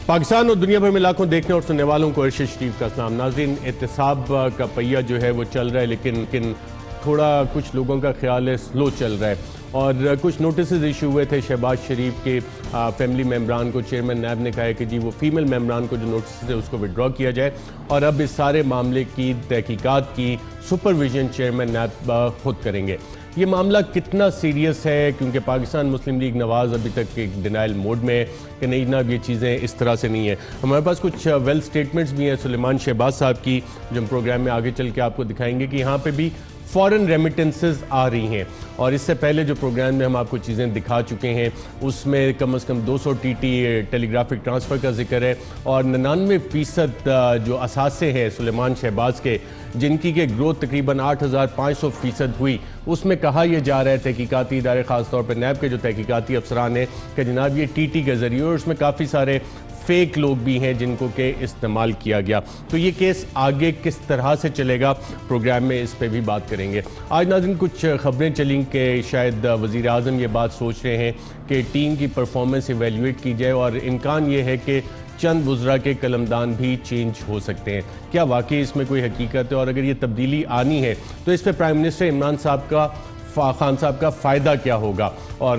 पाकिस्तान और दुनिया भर में लाखों देखने और सुनने वालों को अरशद शरीफ का सलाम। नाज़रीन, एहतिसाब का पहिया जो है वो चल रहा है, लेकिन थोड़ा कुछ लोगों का ख्याल है स्लो चल रहा है और कुछ नोटिस इशू हुए थे शहबाज शरीफ के फैमिली मेम्बरान को। चेयरमैन नैब ने कहा है कि जी वो फीमेल मेम्बरान को जो नोटिस है उसको विड्रॉ किया जाए और अब इस सारे मामले की तहकीकात की सुपरविजन चेयरमैन नैब खुद करेंगे। ये मामला कितना सीरियस है, क्योंकि पाकिस्तान मुस्लिम लीग नवाज़ अभी तक एक डिनाइल मोड में है कि नहीं जनाब ये चीज़ें इस तरह से नहीं है। हमारे पास कुछ वेल स्टेटमेंट्स भी हैं सुलेमान शहबाज साहब की, जो हम प्रोग्राम में आगे चल के आपको दिखाएंगे कि यहाँ पे भी फॉरेन रेमिटेंसेस आ रही हैं। और इससे पहले जो प्रोग्राम में हम आपको चीज़ें दिखा चुके हैं उसमें कम से कम 200 TT टेलीग्राफिक ट्रांसफ़र का जिक्र है और 99% जो असासे हैं सुलेमान शहबाज के, जिनकी के ग्रोथ तकरीबन 8500% हुई, उसमें कहा यह जा रहा है तहकीकाती इदारे ख़ासतौर पर नैब के जो तहकीकाती अफसरान हैं कि जनाब ये TT के ज़रिए, और उसमें काफ़ी सारे फेक लोग भी हैं जिनको के इस्तेमाल किया गया। तो ये केस आगे किस तरह से चलेगा, प्रोग्राम में इस पे भी बात करेंगे। आज नाज़रीन कुछ ख़बरें चली कि शायद वज़ीर आज़म ये बात सोच रहे हैं कि टीम की परफॉर्मेंस इवेल्यूएट की जाए और इम्कान ये है कि चंद वज़रा के कलमदान भी चेंज हो सकते हैं। क्या वाकई इसमें कोई हकीकत है, और अगर ये तब्दीली आनी है तो इस पर प्राइम मिनिस्टर इमरान खान साहब का फ़ायदा क्या होगा। और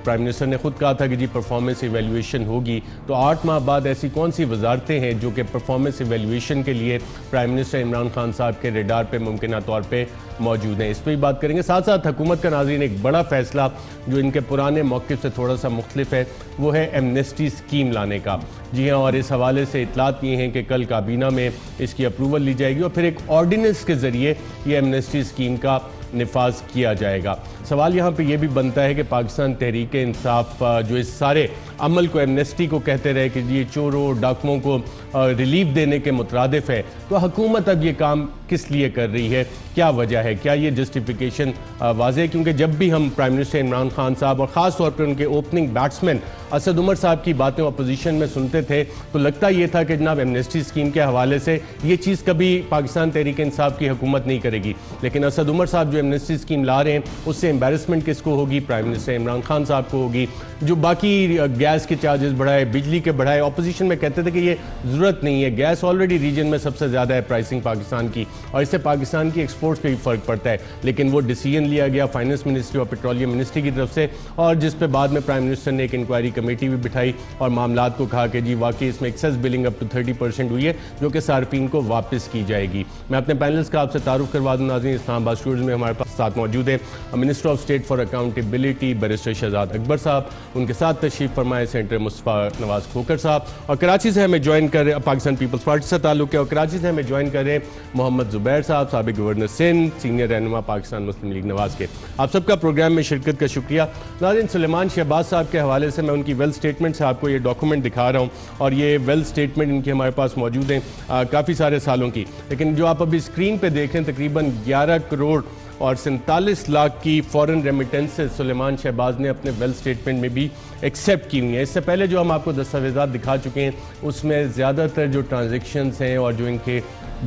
प्राइम मिनिस्टर ने खुद कहा था कि जी परफॉर्मेंस इवैल्यूएशन होगी, तो 8 माह बाद ऐसी कौन सी वजारतें हैं जो कि परफॉर्मेंस इवैल्यूएशन के लिए प्राइम मिनिस्टर इमरान खान साहब के रेडार पे मुमकिन तौर पे मौजूद हैं, इस पर भी बात करेंगे। साथ साथ हुकूमत का नाज़रीन एक बड़ा फैसला जो इनके पुराने मौक़िफ़ से थोड़ा सा मुख्तलिफ है, वो है एमनेस्टी स्कीम लाने का। जी हाँ, और इस हवाले से इतलात ये हैं कि कल काबीना में इसकी अप्रूवल ली जाएगी और फिर एक ऑर्डिनेंस के ज़रिए ये एमनेस्टी स्कीम का निफाज किया जाएगा। सवाल यहाँ पे ये भी बनता है कि पाकिस्तान तहरीक इंसाफ जो इस सारे अमल को, एमनेस्टी को कहते रहे कि ये चोरों डाकुओं को रिलीफ देने के मुतरादिफ है, तो हुकूमत अब ये काम किस लिए कर रही है, क्या वजह है, क्या ये जस्टिफिकेशन वाज़ेह है? क्योंकि जब भी हम प्राइम मिनिस्टर इमरान खान साहब और ख़ास तौर पर उनके ओपनिंग बैट्समैन असद उमर साहब की बातें अपोजिशन में सुनते थे तो लगता ये था कि जनाब एमनेस्टी स्कीम के हवाले से ये चीज़ कभी पाकिस्तान तहरीक इंसाफ की हुकूमत नहीं करेगी। लेकिन असद उमर साहब जो एमनेस्टी स्कीम ला रहे हैं उससे एम्बेरसमेंट किसको होगी? प्राइम मिनिस्टर इमरान खान साहब को होगी। जो बाकी गैस के चार्जेस बढ़ाए, बिजली के बढ़ाए, अपोजिशन में कहते थे कि ये ज़रूरत नहीं है, गैस ऑलरेडी रीजन में सबसे ज़्यादा है प्राइसिंग पाकिस्तान की और इससे पाकिस्तान की एक्सपोर्ट्स पे भी फ़र्क पड़ता है। लेकिन वो डिसीजन लिया गया फाइनेंस मिनिस्ट्री और पेट्रोलियम मिनिस्ट्री की तरफ से, और जिस पे बाद में प्राइम मिनिस्टर ने एक इंक्वायरी कमेटी भी बिठाई और मामलात को कहा कि जी वाकई इसमें एक्सेस बिलिंग अप टू 30% हुई है जो कि सार्फिन को वापस की जाएगी। मैं अपने पैनल्स का आपसे तारुफ करवा दूँ। नाज़रीन, इस्लामाबाद स्टूडियोज़ में हमारे पास साथ मौजूद है minister of state for accountability barrister Shahzad Akbar sahab, उनके साथ तशरीफ फरमाए सेनेटर मुस्तफ़ा नवाज खोखर साहब, और कराची से हमें ज्वाइन कर रहे पाकिस्तान पीपल्स पार्टी से ताल्लुक़ है और कराची से हमें ज्वाइन कर रहे मोहम्मद ज़ुबैर साहब, साबिक़ गवर्नर सिंध, सीनियर रहनुमा पाकिस्तान मुस्लिम लीग नवाज़ के। आप सबका प्रोग्राम में शिरकत का शुक्रिया। नाज़रीन, सुलेमान शहबाज साहब के हवाले से मैं उनकी वेल स्टेटमेंट से आपको ये डॉक्यूमेंट दिखा रहा हूँ और ये वेल स्टेटमेंट इनकी हमारे पास मौजूद हैं काफ़ी सारे सालों की, लेकिन जो आप अभी स्क्रीन पे देख रहे हैं तकरीबन 11 करोड़ और 47 लाख की फॉरेन रेमिटेंसेस सुलेमान शहबाज ने अपने वेल स्टेटमेंट में भी एक्सेप्ट की हुई हैं। इससे पहले जो हम आपको दस्तावेज़ात दिखा चुके हैं उसमें ज़्यादातर जो ट्रांजेक्शन्स हैं और जो इनके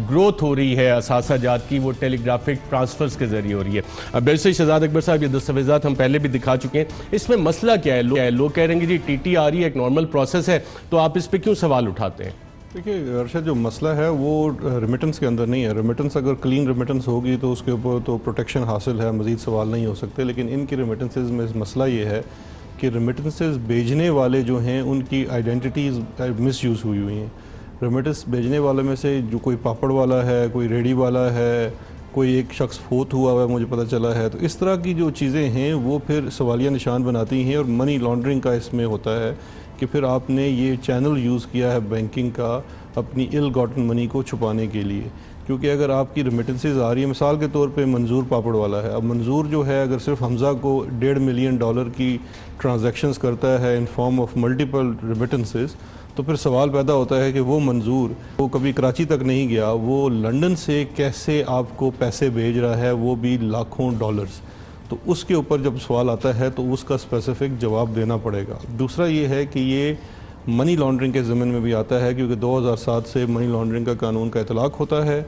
ग्रोथ हो रही है असासा जात की, वो टेलीग्राफिक ट्रांसफ़र्स के ज़रिए हो रही है। बैरिस्टर शहजाद अकबर साहब, ये दस्तावेज़ात हम पहले भी दिखा चुके हैं, इसमें मसला क्या है? लोग कह रहे हैं कि जी TT आ रही है, एक नॉर्मल प्रोसेस है, तो आप इस पर क्यों सवाल उठाते हैं? देखिए अर्शद, जो मसला है वो रेमिटेंस के अंदर नहीं है। रेमिटेंस अगर क्लीन रेमिटेंस होगी तो उसके ऊपर तो प्रोटेक्शन हासिल है, मज़ीद सवाल नहीं हो सकते। लेकिन इनकी रेमिटेंसेज में मसला ये है कि रेमिटेंसेज भेजने वाले जो हैं उनकी आइडेंटिटीज़ मिसयूज़ हुई हैं। रेमिटेंस भेजने वाले में से जो कोई पापड़ वाला है, कोई रेडी वाला है, कोई एक शख्स फोत हुआ है मुझे पता चला है, तो इस तरह की जो चीज़ें हैं वो फिर सवालिया निशान बनाती हैं और मनी लॉन्ड्रिंग का इसमें होता है कि फिर आपने ये चैनल यूज़ किया है बैंकिंग का अपनी इल गॉटन मनी को छुपाने के लिए। क्योंकि अगर आपकी रेमिटेंसेज आ रही है, मिसाल के तौर पे मंजूर पापड़ वाला है, अब मंजूर जो है अगर सिर्फ हमज़ा को $1.5 मिलियन की ट्रांजैक्शंस करता है in form of multiple remittances, तो फिर सवाल पैदा होता है कि वो मंजूर वो कभी कराची तक नहीं गया, वो लंदन से कैसे आपको पैसे भेज रहा है, वो भी लाखों डॉलर्स। तो उसके ऊपर जब सवाल आता है तो उसका स्पेसिफिक जवाब देना पड़ेगा। दूसरा ये है कि ये मनी लॉन्ड्रिंग के ज़मीन में भी आता है क्योंकि 2007 से मनी लॉन्ड्रिंग का कानून का इतलाक़ होता है।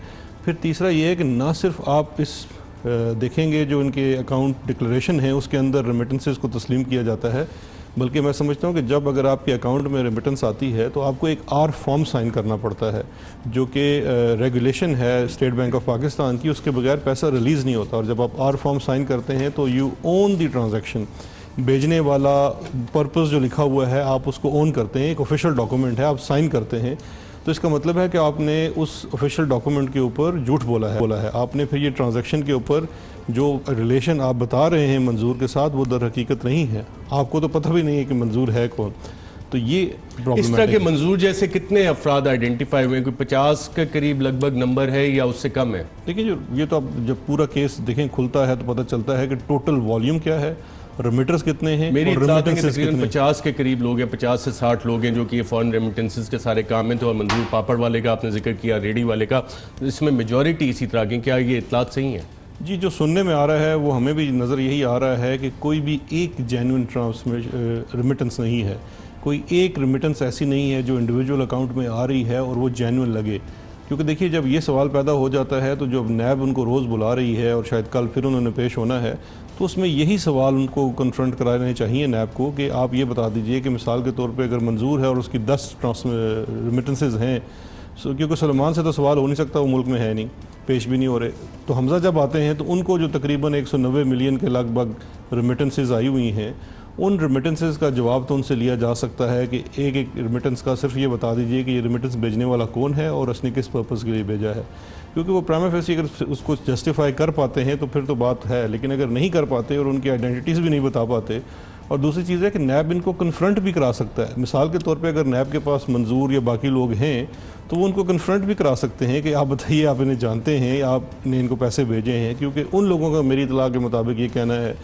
फिर तीसरा ये है कि ना सिर्फ आप इस देखेंगे जो इनके अकाउंट डिक्लेरेशन है उसके अंदर रेमिटेंसेस को तस्लीम किया जाता है, बल्कि मैं समझता हूँ कि जब अगर आपके अकाउंट में रेमिटेंस आती है तो आपको एक आर फॉर्म साइन करना पड़ता है, जो कि रेगुलेशन है स्टेट बैंक ऑफ पाकिस्तान की, उसके बगैर पैसा रिलीज़ नहीं होता। और जब आप आर फॉर्म साइन करते हैं तो यू ओन दी ट्रांजैक्शन, भेजने वाला पर्पस जो लिखा हुआ है आप उसको ओन करते हैं, एक ऑफिशियल डॉक्यूमेंट है, आप साइन करते हैं। तो इसका मतलब है कि आपने उस ऑफिशियल डॉक्यूमेंट के ऊपर झूठ बोला है आपने। फिर ये ट्रांजैक्शन के ऊपर जो रिलेशन आप बता रहे हैं मंजूर के साथ, वो दर हकीकत नहीं है, आपको तो पता भी नहीं है कि मंजूर है कौन। तो ये इस तरह के मंजूर जैसे कितने अफराद आइडेंटिफाई हुए, कोई 50 के करीब लगभग नंबर है या उससे कम है? देखिए जो ये तो आप जब पूरा केस देखें खुलता है तो पता चलता है कि टोटल वॉल्यूम क्या है, रेमिटर्स कितने हैं। मेरी तकरीबन 50 के करीब लोग हैं, 50 से 60 लोग हैं जो कि ये फॉरेन रेमिटेंसेस के सारे काम में थे। और मंजूर पापड़ वाले का आपने जिक्र किया, रेडी वाले का, इसमें मेजॉरिटी इसी तरह की। क्या ये इतलात सही है? जी, जो सुनने में आ रहा है वो हमें भी नज़र यही आ रहा है कि कोई भी एक जेन्युइन रेमिटेंस नहीं है, कोई एक रेमिटेंस ऐसी नहीं है जो इंडिविजुअल अकाउंट में आ रही है और वो जेन्युइन लगे। क्योंकि देखिए जब ये सवाल पैदा हो जाता है तो जब नैब उनको रोज़ बुला रही है और शायद कल फिर उन्होंने पेश होना है, तो उसमें यही सवाल उनको कन्फ्रंट कराने चाहिए नैब को कि आप ये बता दीजिए कि मिसाल के तौर पे अगर मंजूर है और उसकी 10 रेमिटेंसेज हैं, क्योंकि सलमान से तो सवाल हो नहीं सकता, वो मुल्क में है नहीं, पेश भी नहीं हो रहे। तो हमज़ा जब आते हैं तो उनको जो तकरीबन 190 मिलियन के लगभग रेमिटेंसेज आई हुई हैं, उन रेमिटेंसेज का जवाब तो उनसे लिया जा सकता है कि एक एक रेमिटेंस का सिर्फ ये बता दीजिए कि ये रेमिटेंस भेजने वाला कौन है और उसने किस पर्पज़ के लिए भेजा है। क्योंकि वो प्राइमा फेसी अगर उसको जस्टिफाई कर पाते हैं तो फिर तो बात है, लेकिन अगर नहीं कर पाते और उनकी आइडेंटिटीज़ भी नहीं बता पाते, और दूसरी चीज़ है कि नैब इनको कन्फ्रंट भी करा सकता है। मिसाल के तौर पे अगर नैब के पास मंजूर या बाकी लोग हैं तो वो उनको कन्फ्रंट भी करा सकते हैं कि आप बताइए आप इन्हें जानते हैं, आपने इनको पैसे भेजे हैं। क्योंकि उन लोगों का मेरी इतला के मुताबिक ये कहना है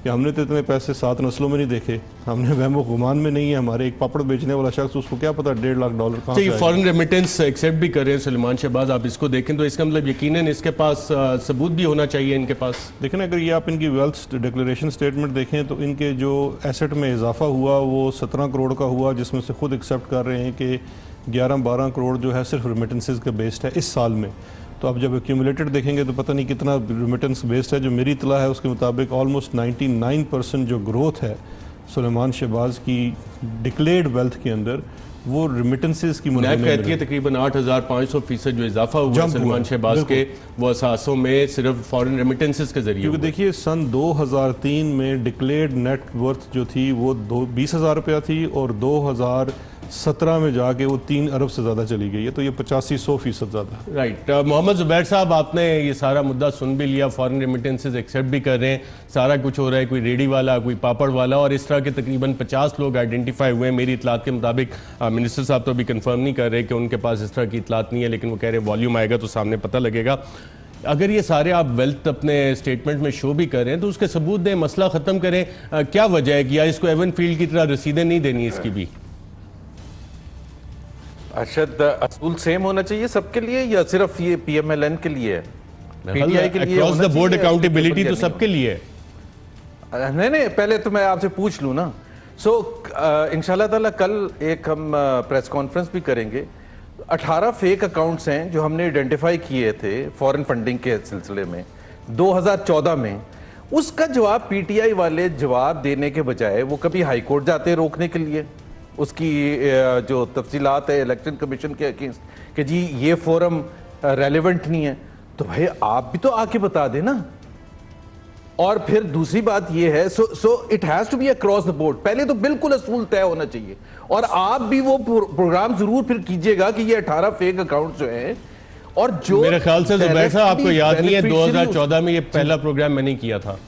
कि हमने तो इतने पैसे 7 नस्लों में नहीं देखे, हमने वहमो गुमान में नहीं है, हमारे एक पापड़ बेचने वाला शख्स, उसको क्या पता $1.5 लाख कहाँ से आएगा। फॉरेन रेमिटेंस एक्सेप्ट भी कर रहे हैं सलमान शहबाज, आप इसको देखें तो इसका मतलब यकीनन इसके पास सबूत भी होना चाहिए इनके पास। देखें अगर ये आप इनकी वेल्थ डिक्लेरेशन स्टेटमेंट देखें तो इनके जो एसेट में इजाफा हुआ वो 17 करोड़ का हुआ, जिसमें से खुद एक्सेप्ट कर रहे हैं कि 11-12 करोड़ जो है सिर्फ रेमिटेंसेज का बेस्ड है इस साल में। तो आप जब एक्यूमुलेटेड देखेंगे तो पता नहीं कितना रेमिटेंस बेस्ड है। जो मेरी इतला है उसके मुताबिक ऑलमोस्ट 99% जो ग्रोथ है सलमान शहबाज की डिक्लेयर्ड वेल्थ के अंदर, वो रेमिटेंसेस की नैब कहती है तकरीबन 8,500% जो इजाफा हुआ सलमान शहबाज के, वो असासों में सिर्फ फॉरेन रेमिटेंसेस के जरिए। क्योंकि देखिए सन 2003 में डिक्लेयर्ड नेट वर्थ जो थी वो 20,000 रुपया थी और 2017 में जाके वो 3 अरब से ज़्यादा चली गई है। तो ये 85-100% ज़्यादा। राइट। मोहम्मद जुबैर साहब, आपने ये सारा मुद्दा सुन भी लिया, फॉरेन रेमिटेंसेस एक्सेप्ट भी कर रहे हैं, सारा कुछ हो रहा है, कोई रेडी वाला, कोई पापड़ वाला, और इस तरह के तकरीबन 50 लोग आइडेंटिफाई हुए हैं। मेरी इतलात के मुताबिक मिनिस्टर साहब तो अभी कंफर्म नहीं कर रहे कि उनके पास इस तरह की इतलात नहीं है, लेकिन वो कह रहे हैं वॉल्यूम आएगा तो सामने पता लगेगा। अगर ये सारे आप वेल्थ अपने स्टेटमेंट में शो भी कर रहे हैं तो उसके सबूत दें, मसला ख़त्म करें। क्या वजह है कि या इसको एवन फील्ड की तरह रसीदें नहीं देनी इसकी भी? अरशद, असूल सेम होना चाहिए सबके लिए या सिर्फ ये PMLN के लिए है? PTI के लिए अक्रॉस द बोर्ड अकाउंटेबिलिटी तो सबके लिए है। नहीं, पहले तो मैं आपसे पूछ लूँ ना। इंशाल्लाह ताला कल एक हम प्रेस कॉन्फ्रेंस भी करेंगे। 18 फेक अकाउंट्स हैं जो हमने आइडेंटिफाई किए थे फॉरेन फंडिंग के सिलसिले में 2014 में। उसका जवाब PTI वाले जवाब देने के बजाय वो कभी हाई कोर्ट जाते हैं रोकने के लिए उसकी जो तफसीलात है इलेक्शन कमीशन के अगेंस्ट कि जी ये फोरम रेलेवेंट नहीं है। तो भाई आप भी तो आके बता देना। और फिर दूसरी बात ये है, so it has to be across the board. पहले तो बिल्कुल असूल तय होना चाहिए और आप भी वो प्रोग्राम जरूर फिर कीजिएगा कि ये 18 फेक अकाउंट जो हैं, और जो मेरे ख्याल से जुबैर साहब आपको याद नहीं है 2014 में ये पहला प्रोग्राम मैंने किया था।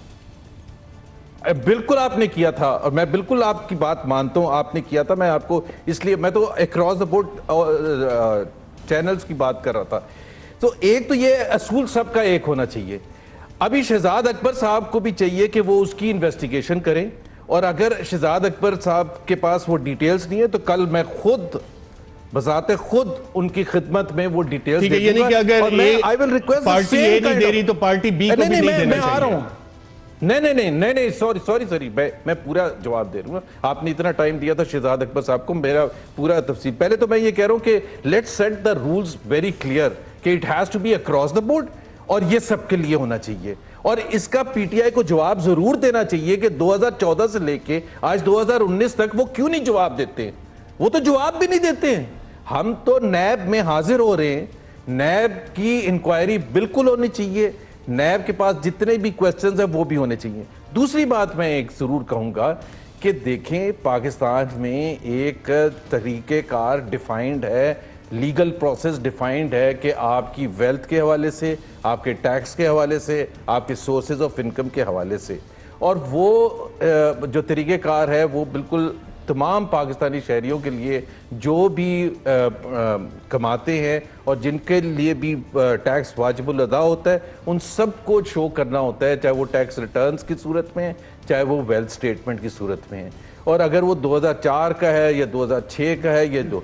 बिल्कुल आपने किया था और मैं बिल्कुल आपकी बात मानता हूं, आपने किया था। मैं आपको इसलिए मैं तो अक्रॉस द बोर्ड चैनल्स की बात कर रहा था। तो एक तो ये असूल सबका एक होना चाहिए। अभी शहजाद अकबर साहब को भी चाहिए कि वो उसकी इन्वेस्टिगेशन करें, और अगर शहजाद अकबर साहब के पास वो डिटेल्स नहीं है तो कल मैं खुद बजाते खुद उनकी खिदमत में वो डिटेल्स दे दूंगा। यानी कि अगर आई विल रिक्वेस्ट पार्टी ए नहीं दे रही तो पार्टी बी को भी नहीं देना चाहिए। मैं आ रहा हूं। नहीं, सॉरी, मैं पूरा जवाब दे रहा हूँ। आपने इतना टाइम दिया था शहजाद अकबर साहब को, मेरा पूरा तफसील। पहले तो मैं ये कह रहा हूँ कि let's set the rules very clear कि it has to be across the board, और ये सबके लिए होना चाहिए। और इसका पीटीआई को जवाब जरूर देना चाहिए कि 2014 से लेके आज 2019 तक वो क्यों नहीं जवाब देते। वो तो जवाब भी नहीं देते हैं। हम तो नैब में हाजिर हो रहे हैं, नैब की इंक्वायरी बिल्कुल होनी चाहिए, नैब के पास जितने भी क्वेश्चंस हैं वो भी होने चाहिए। दूसरी बात मैं एक जरूर कहूंगा कि देखें, पाकिस्तान में एक तरीक़ेकार डिफाइंड है, लीगल प्रोसेस डिफाइंड है कि आपकी वेल्थ के हवाले से, आपके टैक्स के हवाले से, आपके सोर्सेज ऑफ इनकम के हवाले से, और वो जो तरीक़ेकार है वो बिल्कुल तमाम पाकिस्तानी शहरियों के लिए जो भी कमाते हैं और जिनके लिए भी टैक्स वाजिबुल अदा होता है उन सब को शो करना होता है, चाहे वो टैक्स रिटर्न्स की सूरत में है, चाहे वो वेल्थ स्टेटमेंट की सूरत में है। और अगर वो 2004 का है या 2006 का है, ये दो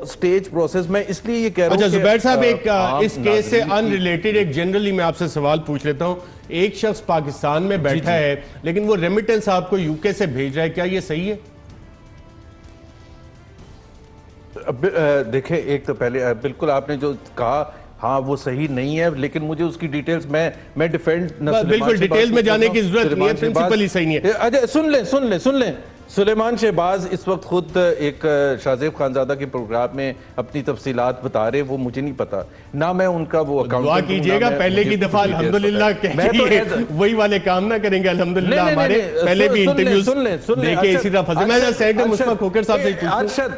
स्टेज प्रोसेस में, इसलिए ये कह रहा हूं। अच्छा जुबैर साहब, एक इस केस से अनरिलेटेड एक जनरली मैं आपसे सवाल पूछ लेता हूं। एक शख्स पाकिस्तान में बैठा है लेकिन वो रेमिटेंस आपको यूके से भेज रहा है, क्या ये सही है? देखें, एक तो पहले बिल्कुल आपने जो कहा, हाँ वो सही नहीं है, लेकिन मुझे उसकी डिटेल्स मैं डिफेंड बिल्कुल डिटेल में जाने की जरूरत नहीं है, प्रिंसिपल ही सही नहीं है। अच्छा सुन लें सुलेमान शहबाज इस वक्त खुद एक शाहजेब खानजादा के प्रोग्राम में अपनी तफसीलात बता रहे, वो मुझे नहीं पता ना, मैं उनका वो अकाउंट दुआ कीजिएगा पहले की दफा अल्हम्दुलिल्लाह वही वाले काम ना करेंगे। अल्हम्दुलिल्लाह हमारे पहले भी इंटरव्यूज देखे इसी तरह फंसे। मैं सेनेटर मुश्ताक खोकर साहब से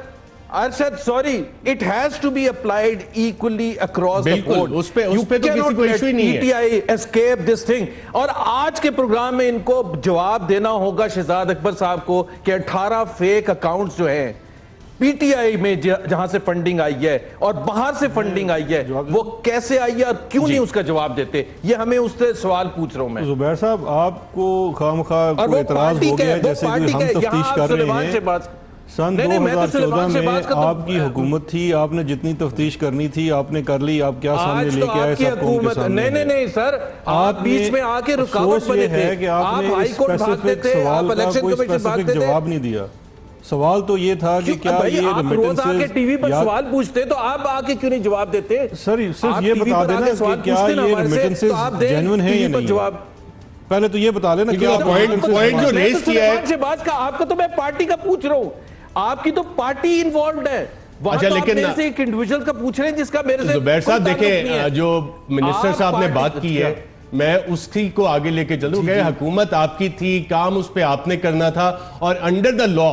Arshad, sorry, it has to be applied equally across the board. उस पे तो किसी को इशू ही नहीं है। PTI escape this thing. और आज के प्रोग्राम में इनको जवाब देना होगा शहजाद अकबर साहब को कि 18 फेक अकाउंट्स जो हैं पीटीआई में जहां से फंडिंग आई है और बाहर से फंडिंग आई है, वो कैसे आई है और क्यों नहीं उसका जवाब देते, ये हमें उससे सवाल पूछ रहा हूं मैं। जुबैर साहब, आपको खामखा एतराज हो गया जैसे कि हम तफ्तीश कर रहे हैं। सन 2014 में आपकी हुकूमत थी, आपने जितनी तफ्तीश करनी थी आपने कर ली, आप क्या सामने लेके आए सबको उनके सामने? नहीं सर, आप बीच में आके रुकावट बने थे कि आपने स्पेसिफिक सवाल का कोई स्पेसिफिक जवाब नहीं दिया। सवाल तो ये था कि क्या ये रेमिटेंसेस, टीवी पर सवाल पूछते तो आप आके क्यों नहीं जवाब देते? सर सिर्फ ये बता देना कि क्या ये रेमिटेंसेस जेन्युइन है या नहीं। जवाब पहले तो ये बता लेना क्या पॉइंट जो रेज किया है। आपका तो मैं पार्टी का पूछ रहा हूँ, आपकी तो पार्टी इन्वॉल्व है। अच्छा, लेकिन एक इंडिविजुअल का पूछ रहे हैं जिसका मेरे से जुबैर साहब देखें, जो मिनिस्टर साहब ने बात की है मैं उसकी को आगे लेके चलूं। हुकूमत आपकी थी, काम उस पर आपने करना था और अंडर द लॉ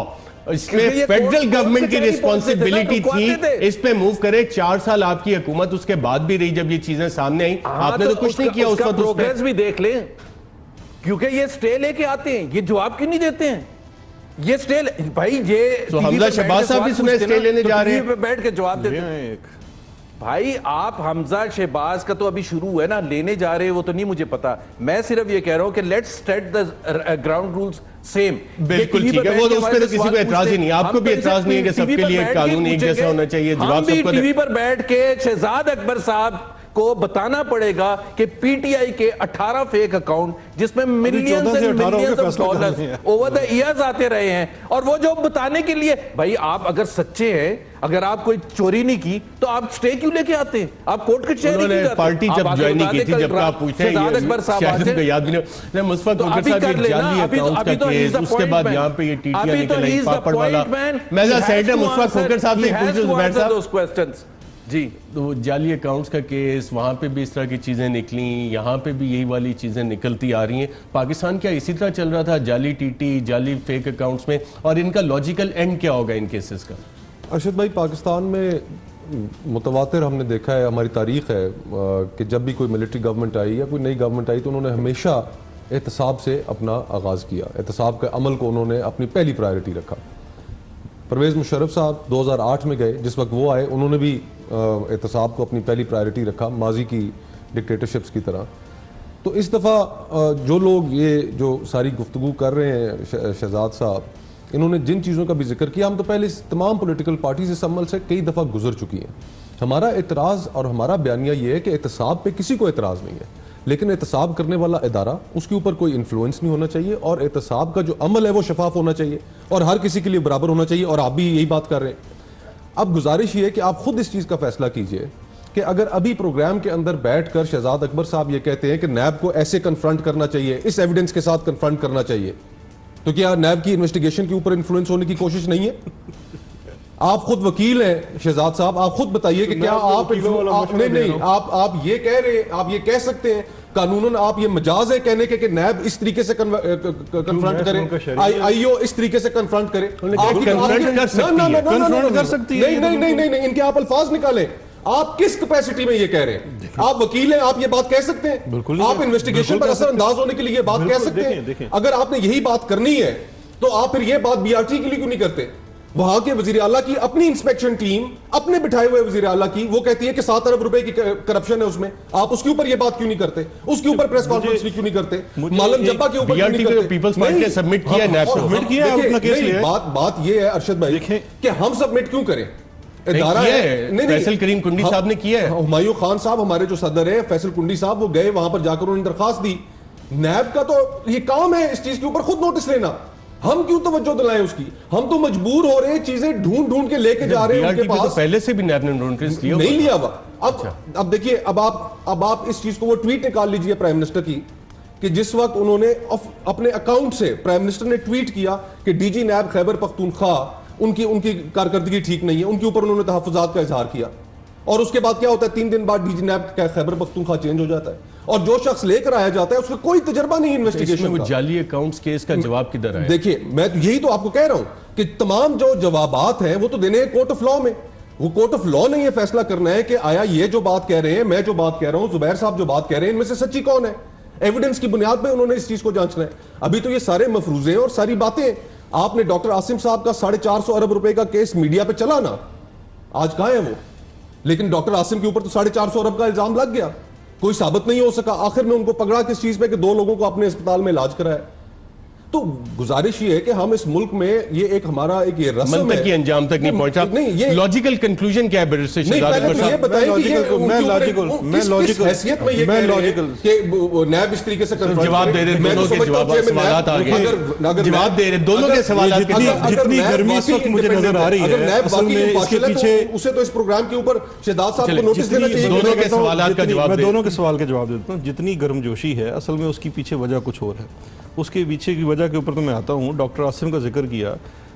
इसमें फेडरल गवर्नमेंट की रिस्पॉन्सिबिलिटी थी इस पे मूव करे। 4 साल आपकी हुकूमत उसके बाद भी रही जब ये चीजें सामने आई, आपने तो कुछ नहीं किया। उसका प्रोग्रेस भी देख लें, क्योंकि ये स्टे लेके आते हैं, ये जवाब क्यों नहीं देते हैं? ये स्टे भाई, ये तो हमजा शहबाज साहब भी सुने स्टे लेने जा रहे हैं, बैठ के जवाब देते हैं। भाई आप हमजा शहबाज का तो अभी शुरू है ना, लेने जा रहे हैं वो तो नहीं मुझे पता। मैं सिर्फ ये कह रहा हूं कि let's set the ground rules same. बिल्कुल ठीक है, वो तो उस पर तो किसी को एतराज ही नहीं। आपको भी एतराज नहीं है कि सबके लिए कानून एक जैसा होना चाहिए। जवाब सबको टीवी पर बैठ के शहजाद अकबर साहब को बताना पड़ेगा कि पीटीआई के 18 फेक अकाउंट जिसमें millions and millions of dollars over the years आते रहे हैं, और वो जो बताने के लिए, भाई आप अगर सच्चे हैं, अगर आप कोई चोरी नहीं की तो आप स्टे क्यों लेके आते हैं? आप कोर्ट कचहरी क्यों जाते? पार्टी जब ज्वाइन नहीं की थी, जब आप पूछे शहजाद अकबर साहब याद भी नहीं। मुस्तफा खोकर साहब ये जाली अकाउंट का केस, उसके बाद यहां पे ये टीटियां निकल आई पापड़ वाला। मैं सेनेटर मुस्तफा खोकर साहब से पूछूं जुबैर साहब दोस क्वेश्चंस जी, तो जाली अकाउंट्स का केस, वहाँ पे भी इस तरह की चीज़ें निकली, यहाँ पे भी यही वाली चीज़ें निकलती आ रही हैं। पाकिस्तान क्या इसी तरह चल रहा था, जाली टीटी, जाली फेक अकाउंट्स में, और इनका लॉजिकल एंड क्या होगा इन केसेस का? अरशद भाई, पाकिस्तान में मुतवातिर हमने देखा है, हमारी तारीख है कि जब भी कोई मिलिट्री गवर्नमेंट आई या कोई नई गवर्नमेंट आई तो उन्होंने हमेशा एहतसाब से अपना आगाज़ किया। एहतसाब के अमल को उन्होंने अपनी पहली प्रायोरिटी रखा। परवेज़ मुशर्रफ साहब 2008 में गए, जिस वक्त वो आए उन्होंने भी एहतसाब को अपनी पहली प्रायोरिटी रखा, माजी की डिक्टेटरशिप्स की तरह। तो इस दफ़ा जो लोग ये जो सारी गुफ्तगू कर रहे हैं, शहजाद साहब, इन्होंने जिन चीज़ों का भी जिक्र किया, हम तो पहले तमाम पॉलिटिकल पार्टीज इस अमल से कई दफ़ा गुजर चुकी हैं। हमारा एतराज़ और हमारा बयानिया ये है कि एहतसाब पे किसी को एतराज़ नहीं है, लेकिन एहतसाब करने वाला इदारा, उसके ऊपर कोई इन्फ्लुएंस नहीं होना चाहिए, और एहतसाब का जो अमल है वो शफाफ होना चाहिए और हर किसी के लिए बराबर होना चाहिए। और आप भी यही बात कर रहे हैं। अब गुजारिश ये है कि आप खुद इस चीज़ का फैसला कीजिए कि अगर अभी प्रोग्राम के अंदर बैठकर शहजाद अकबर साहब ये कहते हैं कि नैब को ऐसे कन्फ्रंट करना चाहिए, इस एविडेंस के साथ कन्फ्रंट करना चाहिए, तो क्या नैब की इन्वेस्टिगेशन के ऊपर इन्फ्लुएंस होने की कोशिश नहीं है? आप खुद वकील हैं शहजाद साहब, आप खुद बताइए कि क्या आप नहीं आप ये कह रहे हैं, आप ये कह सकते हैं कानूनन, आप ये मजाज है कहने के कि नैब इस तरीके से कन्फ्रंट करे, आईओ इस तरीके से कन्फ्रंट करे, कर सकती है। नहीं, इनके आप अल्फाज निकालें। आप किस कैपेसिटी में ये कह रहे हैं? आप वकील हैं, आप ये बात कह सकते हैं? बिल्कुल। आप इन्वेस्टिगेशन पर असरअंदाज होने के लिए ये बात कह सकते हैं? अगर आपने यही बात करनी है तो आप फिर ये बात बीआरटी के लिए क्यों नहीं करते? वहां के वजीर आला की अपनी इंस्पेक्शन टीम, अपने बिठाए हुए वजीर आला की, वो कहती है कि 7 अरब रुपए की करप्शन है उसमें, आप उसके ऊपर ये बात क्यों नहीं करते? उसके ऊपर प्रेस कॉन्फ्रेंस भी क्यों नहीं करते? मालम जब्बा के ऊपर क्यों नहीं करते? पीपल्स पार्टी ने सबमिट किया, सबमिट किया, अपना केस लिया है। बात ये है अरशद भाई कि हम सबमिट क्यों करें? इदारा है, फैसल करीम कुंडी साहब ने किया है। हुमायूं खान साहब हमारे जो सदर है, फैसल कुंडी साहब, वो गए वहां पर जाकर उन्होंने दरखास्त दी। नैब का तो ये काम है इस चीज के ऊपर खुद नोटिस लेना, हम क्यों तवज्जो दिलाएं उसकी? हम तो मजबूर हो रहे हैं, चीजें ढूंढ के लेके जा रहे हैं उनके पास। तो पहले से भी नैब ने नोटिस लिया नहीं लिया हुआ। अब देखिए, अब आप इस चीज को, वो ट्वीट निकाल लीजिए प्राइम मिनिस्टर की कि जिस वक्त उन्होंने अपने अकाउंट से, प्राइम मिनिस्टर ने ट्वीट किया कि डीजी नैब खैबर पख्तूनख्वा उनकी कारकर्दगी ठीक नहीं है, उनके ऊपर उन्होंने तहफ़्फ़ुज़ात का इजहार किया, और उसके बाद क्या होता है, 3 दिन बाद DG NAB Khyber Pakhtunkhwa change हो जाता है, और जो शख्स लेकर आया जाता है उसका कोई तजर्बा नहीं इन्वेस्टिगेशन का। जाली अकाउंट्स केस का जवाब किधर आया? देखिए, मैं यही तो आपको कह रहा हूं कि तमाम जो जवाबात हैं वो तो देने हैं कोर्ट ऑफ लॉ में। वो कोर्ट ऑफ लॉ ने ये फैसला करना है कि आया ये जो बात कह रहे हैं, मैं जो बात कह रहा हूं, जुबैर साहब जो बात कह रहे हैं, इनमें से सच्ची कौन है? एविडेंस की बुनियाद पर उन्होंने इस चीज को जांचना है। अभी तो ये सारे मफरूजे और सारी बातें, आपने डॉक्टर आसिम साहब का 450 अरब रुपए का केस मीडिया पे चला ना, आज कहां है वो? लेकिन डॉक्टर आसिम के ऊपर तो 450 अरब का इल्जाम लग गया, कोई साबित नहीं हो सका। आखिर में उनको पकड़ा किस चीज पे कि 2 लोगों को अपने अस्पताल में इलाज कराया। तो गुजारिश ये है कि हम इस मुल्क में ये एक हमारा एक ये रस्म है की अंजाम तक नहीं पहुंचा। नहीं, ये लॉजिकल कंक्लूजन क्या है? मैं लॉजिकल हैसियत में ये कि नैब इस तरीके से जवाब दे रहे, दोनों के सवालात आ गए, जवाब दे रहे दोनों के सवालात। जितनी गर्मी इस वक्त मुझे नजर आ रही है, असल में इसके पीछे उसे तो इस प्रोग्राम के ऊपर शहजाद साहब को नोटिस देना चाहिए। दोनों के सवालात का जवाब, मैं दोनों के सवाल का जवाब देता हूँ। जितनी गर्मजोशी है, असल में उसके पीछे वजह कुछ और है। उसके पीछे की वजह के ऊपर तो मैं आता हूँ। डॉक्टर आसिम का जिक्र किया,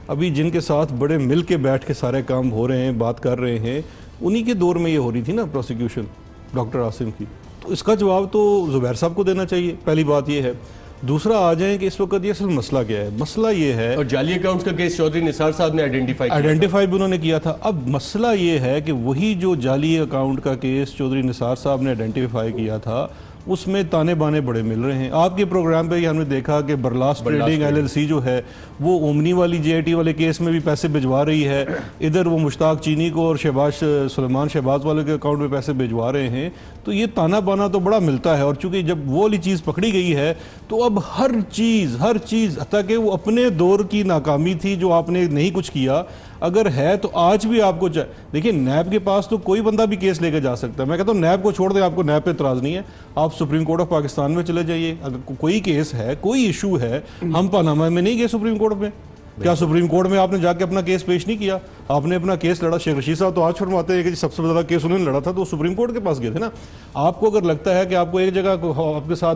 अभी जिनके साथ बड़े मिल के बैठ के सारे काम हो रहे हैं, बात कर रहे हैं, उन्हीं के दौर में ये हो रही थी ना प्रोसिक्यूशन डॉक्टर आसिम की। तो इसका जवाब तो जुबैर साहब को देना चाहिए, पहली बात ये है। दूसरा आ जाए कि इस वक्त ये असल मसला क्या है। मसला ये है, और जाली अकाउंट्स का केस चौधरी निसार साहब ने आइडेंटिफाई भी उन्होंने किया था। अब मसला ये है कि वही जो जाली अकाउंट का केस चौधरी निसार साहब ने आइडेंटिफाई किया था, उसमें ताने बाने बड़े मिल रहे हैं। आपके प्रोग्राम पे हमने देखा कि बरलास ट्रेडिंग LLC जो है वो ओमनी वाली JIT वाले केस में भी पैसे भिजवा रही है, इधर वो मुश्ताक चीनी को और सुलेमान शहबाज वाले के अकाउंट में पैसे भिजवा रहे हैं। तो ये ताना बाना तो बड़ा मिलता है। और चूंकि जब वो वाली चीज़ पकड़ी गई है तो अब हर चीज़ हत्ता कि वो अपने दौर की नाकामी थी जो आपने नहीं कुछ किया, अगर है तो आज भी आपको देखिए, नैब के पास तो कोई बंदा भी केस लेकर जा सकता है। मैं कहता हूँ नैब को छोड़ दें, आपको नैब पे इतराज़ नहीं है, आप सुप्रीम कोर्ट ऑफ पाकिस्तान में चले जाइए। अगर कोई केस है, कोई इशू है, हम पनामा में नहीं गए सुप्रीम कोर्ट में। क्या सुप्रीम कोर्ट में आपने जाके अपना केस पेश नहीं किया? आपने अपना केस लड़ा। शेख रशीद साहब तो आज फरमाते हैं कि सबसे ज़्यादा केस उन्होंने लड़ा था तो सुप्रीम कोर्ट के पास गए थे ना। आपको अगर लगता है कि आपको एक जगह आपके साथ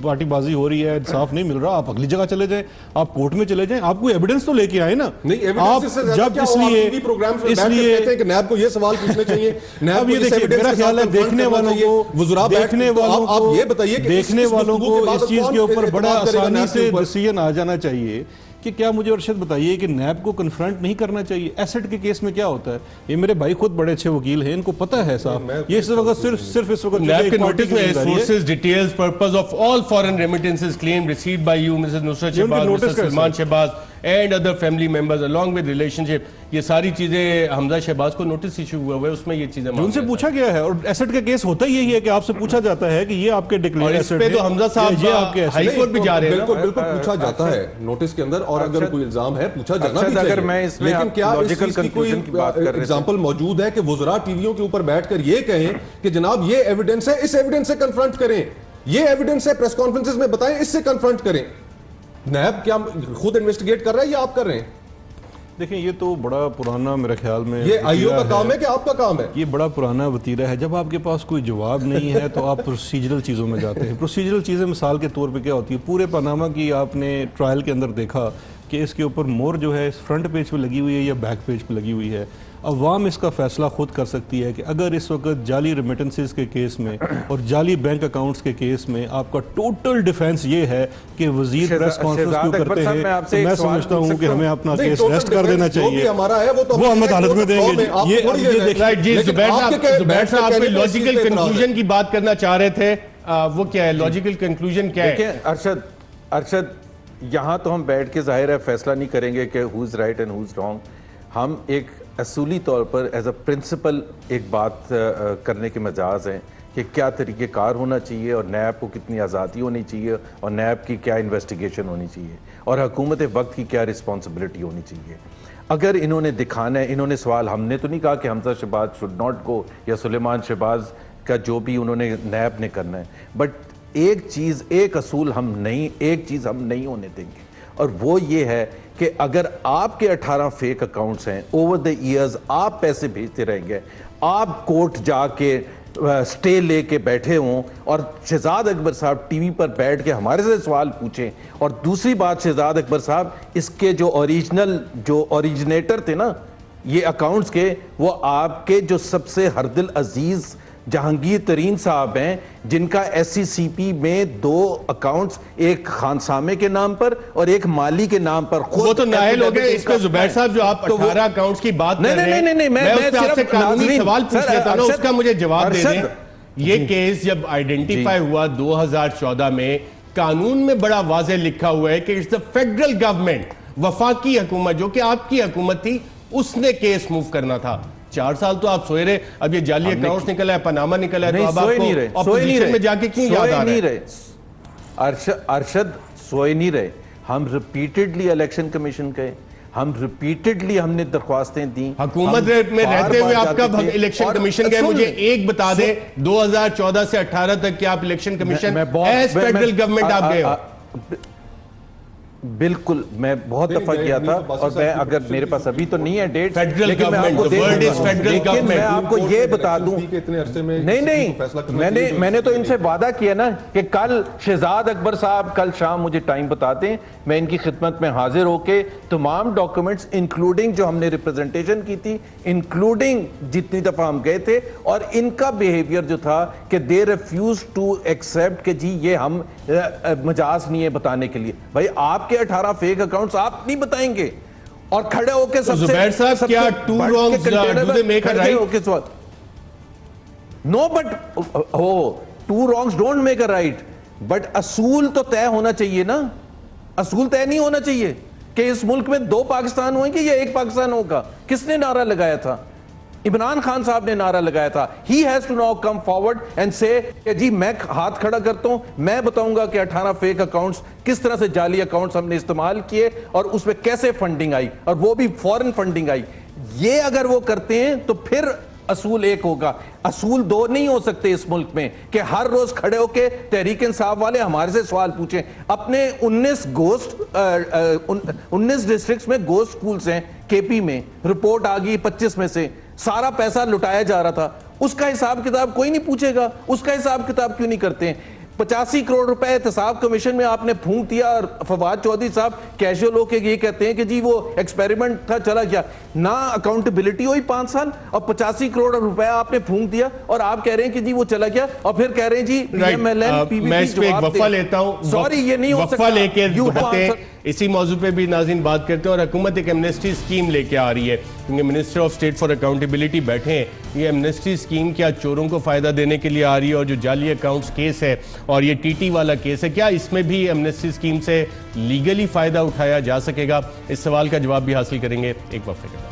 पार्टीबाजी हो रही है, इंसाफ नहीं मिल रहा, आप अगली जगह चले जाएं, आप कोर्ट में चले जाएं, आपको एविडेंस तो लेके आए ना। आप जब इसलिए नैब को ये सवाल पूछने चाहिए। अब ये देखिए, मेरा ख्याल है देखने वालों को इस चीज़ के ऊपर बड़ा आसानी से डिसीजन आ जाना चाहिए कि क्या मुझे अरशद बताइए कि नैब को कन्फ्रंट नहीं करना चाहिए। एसेट के केस में क्या होता है, ये मेरे भाई खुद बड़े अच्छे वकील हैं, इनको पता है साहब। ये इस वक्त सिर्फ इस वक्त नैब के नोटिस में sources, details, purpose of all foreign remittances claim received by you Mrs Nusrat Shahbaz, Mr Salman Shahbaz and other family members along with relationship, ये सारी चीजें हमजा शहबाज को नोटिस इशू हुआ है, उसमें ये चीजें उनसे पूछा गया है। और एसेट का केस होता ही यही है कि आपसे पूछा जाता है कि ये आपके डिक्लेयर एसेट है। तो हमजा साहब ये आपके हाई कोर्ट भी जा रहे हैं। बिल्कुल पूछा जाता है नोटिस के अंदर, और अगर कोई इल्जाम है पूछा जाना भी चाहिए। अगर मैं इसमें लेकिन क्या कोई एग्जांपल मौजूद है कि वुज़रा टीवियों के ऊपर बैठकर ये कहें कि जनाब ये एविडेंस है, इस एविडेंस से कन्फ्रंट करें, ये एविडेंस है, प्रेस कॉन्फ्रेंसेस में बताएं, इससे कन्फ्रंट करें। नैब क्या खुद इन्वेस्टिगेट कर रहा है या आप कर रहे हैं? देखिए ये तो बड़ा पुराना मेरे ख्याल में ये आईओ का काम है कि आपका काम है? ये बड़ा पुराना वतीरा है। जब आपके पास कोई जवाब नहीं है तो आप प्रोसीजरल चीज़ों में जाते हैं। प्रोसीजरल चीज़ें मिसाल के तौर पे क्या होती है, पूरे पनामा की आपने ट्रायल के अंदर देखा कि इसके ऊपर मोहर जो है फ्रंट पेज पे लगी हुई है या बैक पेज पे लगी हुई है। अवाम इसका फैसला खुद कर सकती है कि अगर इस वक्त जाली रेमिटेंसेस के केस में और जाली बैंक अकाउंट्स के केस में आपका टोटल डिफेंस ये है कि वजीर प्रेस कॉन्फ्रेंस क्यों करते हैं, तो मैं समझता हूँ कि हमें अपना केस रेस्ट कर देना चाहिए। वो हम अदालत में देंगे। ये जुबैर साहब आप लॉजिकल कंक्लूजन की बात करना चाह रहे थे, वो क्या है लॉजिकल कंक्लूजन क्या है? अरशद यहाँ तो हम बैठ के जाहिर है फैसला नहीं करेंगे कि who is right and who is wrong. हम एक असूली तौर पर एज अ प्रिंसिपल एक बात करने के मजाज हैं कि क्या तरीक़ेकार होना चाहिए और नैब को कितनी आज़ादी होनी चाहिए और नैब की क्या इन्वेस्टिगेशन होनी चाहिए और हुकूमत वक्त की क्या रिस्पॉन्सिबिलिटी होनी चाहिए। अगर इन्होंने दिखाना है, इन्होंने सवाल, हमने तो नहीं कहा कि Hamza Shahbaz should not go या सुलेमान शहबाज का जो भी उन्होंने नैब ने करना है, बट एक चीज़, एक असूल एक चीज़ हम नहीं होने देंगे और वो ये है कि अगर आपके 18 फेक अकाउंट्स हैं, ओवर द ईयर्स आप पैसे भेजते रहेंगे, आप कोर्ट जाके स्टे लेके बैठे हों और शहजाद अकबर साहब टीवी पर बैठ के हमारे से सवाल पूछें, और दूसरी बात शहजाद अकबर साहब इसके जो ओरिजिनेटर थे ना ये अकाउंट्स के, वो आपके जो सबसे हरदिल अजीज जहांगीर तरीन साहब हैं, जिनका SCCP में 2 अकाउंट्स, एक खानसामे के नाम पर और एक माली के नाम पर। वो तो नायल हो गए। इसका जुबैर साहब जो आप 18 अकाउंट्स की बात कर रहे हैं, मैं आपसे कानूनी सवाल पूछ लेता हूं, उसका मुझे जवाब दे दें। ये केस जब आइडेंटिफाई हुआ 2014 में, कानून में बड़ा वाज़ेह लिखा हुआ है कि इट्स द फेडरल गवर्नमेंट, वफाकी हुकूमत जो कि आपकी हुकूमत थी, उसने केस मूव करना था। 4 साल तो आप सोए रहे, अब ये जाली अकाउंट्स निकला है, पनामा निकला है, तो अब आपको ऑपोजिशन में जाके क्यों याद आ रहा है? अरशद सोए नहीं रहे, हम रिपीटेडली इलेक्शन कमीशन गए, हम रिपीटेडली हमने दरख्वास्तें दी। हुकूमत में रहते हुए आप कब इलेक्शन कमीशन गए? मुझे एक बता दें, 2014 से 18 तक के आप election commission as federal government आप गए हो? बिल्कुल, मैं बहुत दफा किया था और मैं, अगर मेरे पास अभी तो नहीं है डेट, लेकिन मैं आपको ये बता दूं, नहीं, मैंने तो इनसे वादा किया ना कि कल शहजाद अकबर साहब कल शाम मुझे टाइम बताते हैं, मैं इनकी खिदमत में हाजिर होके तमाम डॉक्यूमेंट्स इंक्लूडिंग जो हमने रिप्रेजेंटेशन की थी, इंक्लूडिंग जितनी दफा हम गए थे, और इनका बिहेवियर जो था कि दे रिफ्यूज टू एक्सेप्ट कि जी ये हम मजाज नहीं है बताने के लिए। भाई आपके 18 फेक अकाउंट्स आप नहीं बताएंगे और खड़े होके सबसे जुबैर साहब क्या two wrongs do they make a right? No, but two wrongs don't make a right, but असूल तो तय होना चाहिए ना। असूल तय नहीं होना चाहिए कि इस मुल्क में 2 पाकिस्तान होंगे या 1 पाकिस्तान होगा। किसने नारा लगाया था? इमरान खान साहब ने नारा लगाया था। He has to now come forward and से जी मैं हाथ खड़ा करता हूं, मैं बताऊंगा कि 18 फेक अकाउंट्स, किस तरह से जाली अकाउंट्स हमने इस्तेमाल किए और उसमें कैसे फंडिंग आई, और वो भी फॉरेन फंडिंग आई। ये अगर वो करते हैं तो फिर असूल एक होगा। असूल 2 नहीं हो सकते इस मुल्क में कि हर रोज खड़े होके तहरीक इंसाफ वाले हमारे से सवाल पूछें। अपने 19 डिस्ट्रिक्ट्स में गोस्ट स्कूल्स हैं, KP में रिपोर्ट आ गई 25 में से सारा पैसा लुटाया जा रहा था, उसका हिसाब किताब कोई नहीं पूछेगा। उसका हिसाब किताब क्यों नहीं करते हैं? 85 करोड़ रुपए एहतसाब कमीशन में आपने फूंक दिया और फवाद चौधरी साहब कैजुअल होके ये कहते हैं कि जी वो एक्सपेरिमेंट था, चला गया ना। अकाउंटेबिलिटी हुई 5 साल और 85 करोड़ रुपए आपने फूंक दिया और आप कह रहे हैं कि जी वो चला गया, और फिर कह रहे हैं जी मैं इस पे एक वफ़ा लेता हूं। सॉरी, ये नहीं हो सकता। लेके इसी मौजू पे भी नाज़रीन बात करते हैं, और हुकूमत एक एमनेस्टी स्कीम लेके आ रही है, क्योंकि minister of state for accountability बैठे हैं। ये एमनेस्टी स्कीम क्या चोरों को फ़ायदा देने के लिए आ रही है? और जो जाली अकाउंट्स केस है और ये TT वाला केस है, क्या इसमें भी एमनेस्टी स्कीम से लीगली फ़ायदा उठाया जा सकेगा? इस सवाल का जवाब भी हासिल करेंगे एक वक्फे के बाद।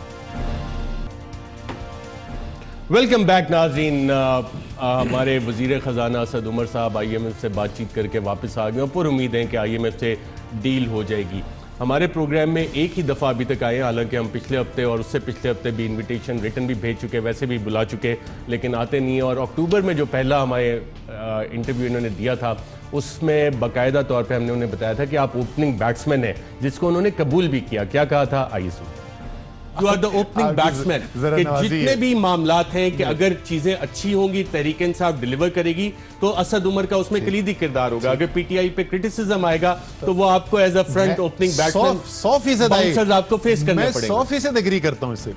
वेलकम बैक नाज़रीन। हमारे वज़ीर ख़जाना असद उमर साहब IMF से बातचीत करके वापस आ गए और पूरी उम्मीद है कि IMF से डील हो जाएगी। हमारे प्रोग्राम में एक ही दफ़ा अभी तक आए, हालांकि हम पिछले हफ्ते और उससे पिछले हफ्ते भी इनविटेशन रिटर्न भी भेज चुके, वैसे भी बुला चुके, लेकिन आते नहीं है। और अक्टूबर में जो पहला हमारे इंटरव्यू इन्होंने दिया था, उसमें बाकायदा तौर पे हमने उन्हें बताया था कि आप ओपनिंग बैट्समैन हैं, जिसको उन्होंने कबूल भी किया। क्या कहा था, आइए सुनिए। You are the opening batsman. कि जितने भी मामलात हैं कि अगर चीजें अच्छी होंगी, तहरीक इंसाफ डिलीवर करेगी तो असद उमर का उसमें कलीदी किरदार होगा। अगर पीटीआई पे क्रिटिसिज्म आएगा तो वो आपको as a front opening batsman 100% आपको फेस करना मैं पड़ेगा। 100% एग्री करता हूं इससे।